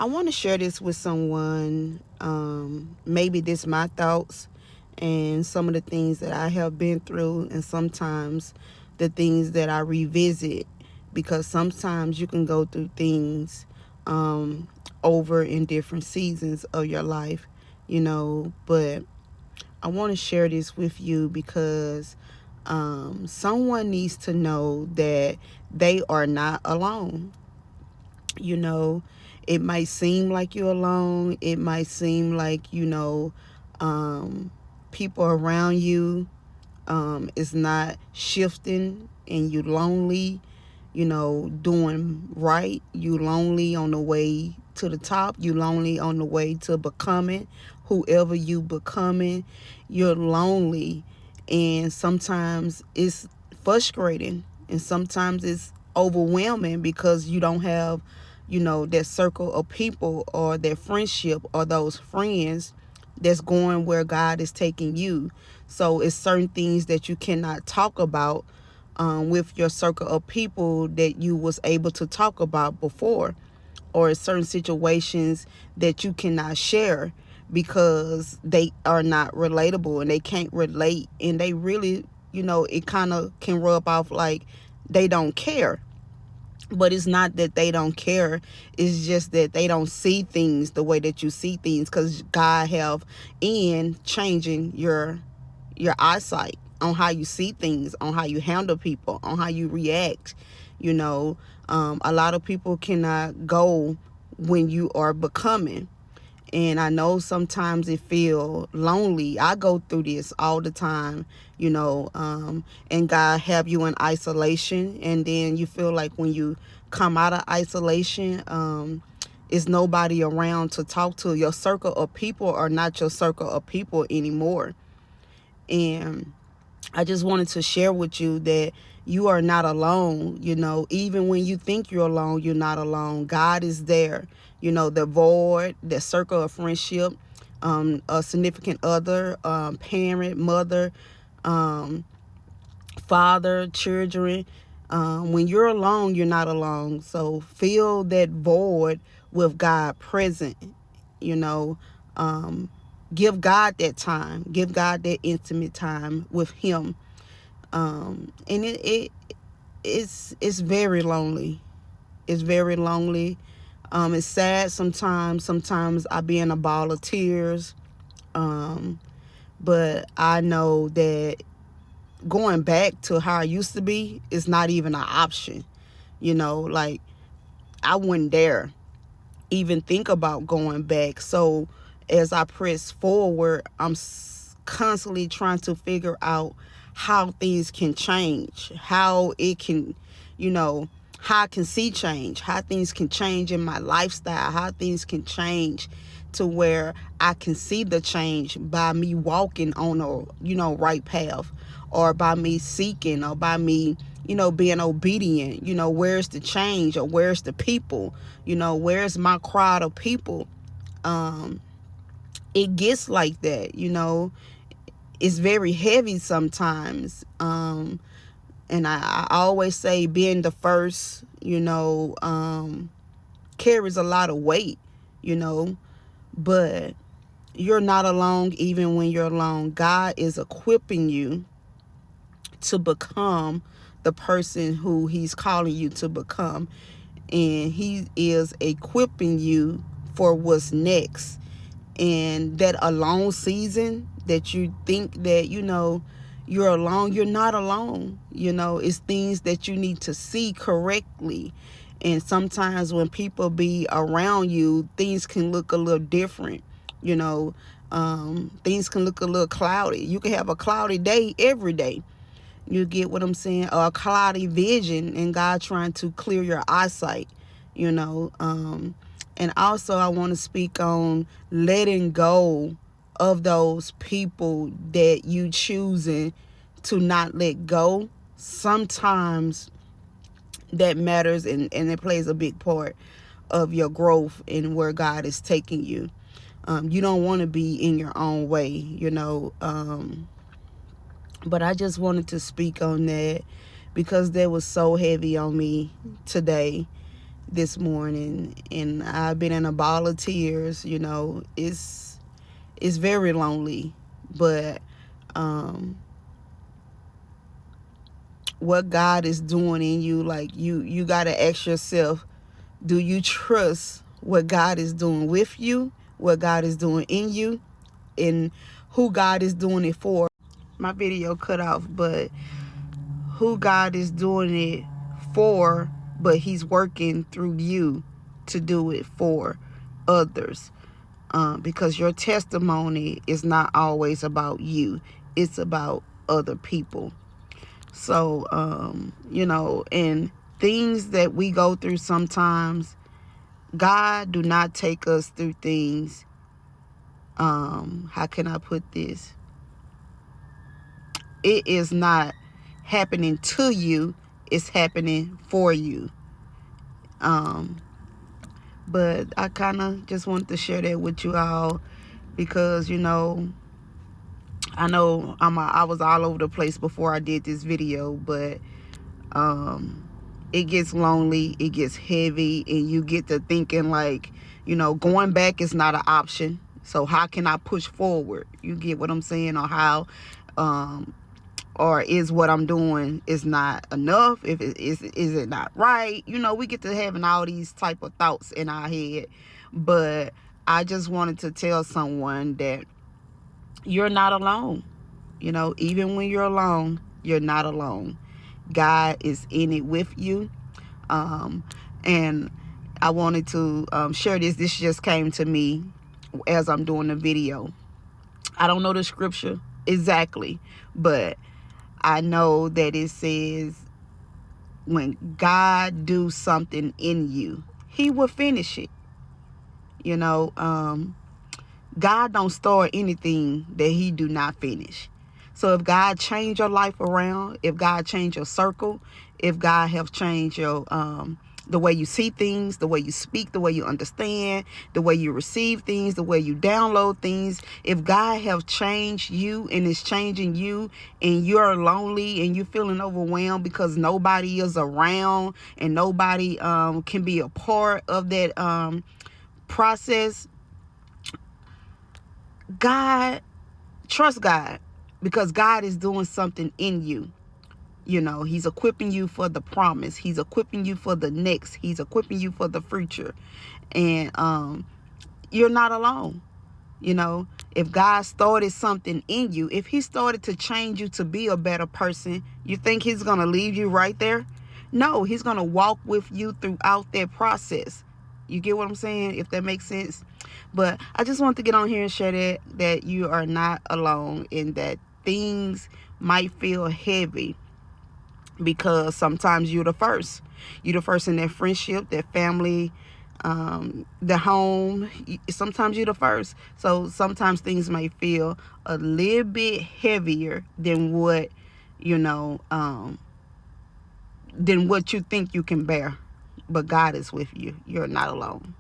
I want to share this with someone. Maybe this my thoughts and some of the things that I have been through, and sometimes the things that I revisit, because sometimes you can go through things um, over in different seasons of your life, But I want to share this with you because someone needs to know that they are not alone. you know it might seem like you're alone. It might seem like um people around you is not shifting, and you lonely, doing right. You lonely on the way to the top. You lonely on the way to becoming whoever you becoming. You're lonely, and sometimes it's frustrating, and sometimes it's overwhelming because you don't have that circle of people or that friendship or those friends that's going where God is taking you. So it's certain things that you cannot talk about with your circle of people that you was able to talk about before, or certain situations that you cannot share because they are not relatable and they can't relate, and they really, it kind of can rub off like they don't care. But it's not that they don't care. It's just that they don't see things the way that you see things, because God have in changing your eyesight on how you see things, on how you handle people, on how you react. A lot of people cannot go when you are becoming. And I know sometimes it feel lonely. I go through this all the time, and God have you in isolation, and then you feel like when you come out of isolation, is nobody around to talk to. Your circle of people are not your circle of people anymore. And I just wanted to share with you that you are not alone. Even when you think you're alone, you're not alone. God is there. The void, the circle of friendship, a significant other, parent, mother, um, father, children. When you're alone, you're not alone. So fill that void with God present. You know, um, give God that time. Give God that intimate time with Him. And it's very lonely. It's very lonely. It's sad sometimes. Sometimes I be in a ball of tears. Um, but I know that going back to how I used to be is not even an option. Like, I wouldn't dare even think about going back. So as I press forward, I'm constantly trying to figure out how things can change, how it can, you know, how I can see change, how things can change in my lifestyle, how things can change to where I can see the change by me walking on a, right path, or by me seeking, or by me, being obedient. Where's the change, or where's the people? Where's my crowd of people? Um, it gets like that. It's very heavy sometimes. And I always say being the first, carries a lot of weight, you know, but you're not alone even when you're alone. God is equipping you to become the person who He's calling you to become. And He is equipping you for what's next. And that alone season that you think that, you're alone, you're not alone. It's things that you need to see correctly. And sometimes when people be around you, things can look a little different. you know Things can look a little cloudy. You can have a cloudy day every day. You get what I'm saying? Or a cloudy vision, and God trying to clear your eyesight. And also I want to speak on letting go of those people that you choosing to not let go. Sometimes that matters, and it plays a big part of your growth and where God is taking you. You don't want to be in your own way, but I just wanted to speak on that because that was so heavy on me today. this morning, and I've been in a ball of tears. You know, it's very lonely, but what God is doing in you, like you got to ask yourself, do you trust what God is doing with you, what God is doing in you, and who God is doing it for? My video cut off, but who God is doing it for, but he's working through you to do it for others. Because your testimony is not always about you. It's about other people. So, you know, and things that we go through sometimes, God do not take us through things. How can I put this? It is not happening to you. It's happening for you. But I kind of just wanted to share that with you all because, you know I was all over the place before I did this video, but it gets lonely, it gets heavy, and you get to thinking like, you know, going back is not an option. So how can I push forward? You get what I'm saying? Or how, or is what I'm doing is not enough? If it is it not right? You know, we get to having all these type of thoughts in our head. But I just wanted to tell someone that you're not alone. You know, even when you're alone, you're not alone. God is in it with you. And I wanted to share this. This just came to me as I'm doing the video. I don't know the scripture exactly, but I know that it says when God do something in you, he will finish it. You know, God don't start anything that he do not finish. So if God change your life around, if God change your circle, if God have changed your the way you see things, the way you speak, the way you understand, the way you receive things, the way you download things, if God have changed you and is changing you, and you're lonely and you're feeling overwhelmed because nobody is around and nobody can be a part of that process, trust God, because God is doing something in you. You know, he's equipping you for the promise. He's equipping you for the next. He's equipping you for the future. And you're not alone. You know, if God started something in you, if he started to change you to be a better person, you think he's going to leave you right there? No, he's going to walk with you throughout that process. You get what I'm saying? If that makes sense. But I just want to get on here and share that you are not alone, and that things might feel heavy because sometimes you're the first. You're the first in that friendship, that family, the home. Sometimes you're the first. So sometimes things may feel a little bit heavier than what, you know, than what you think you can bear. But God is with you. You're not alone.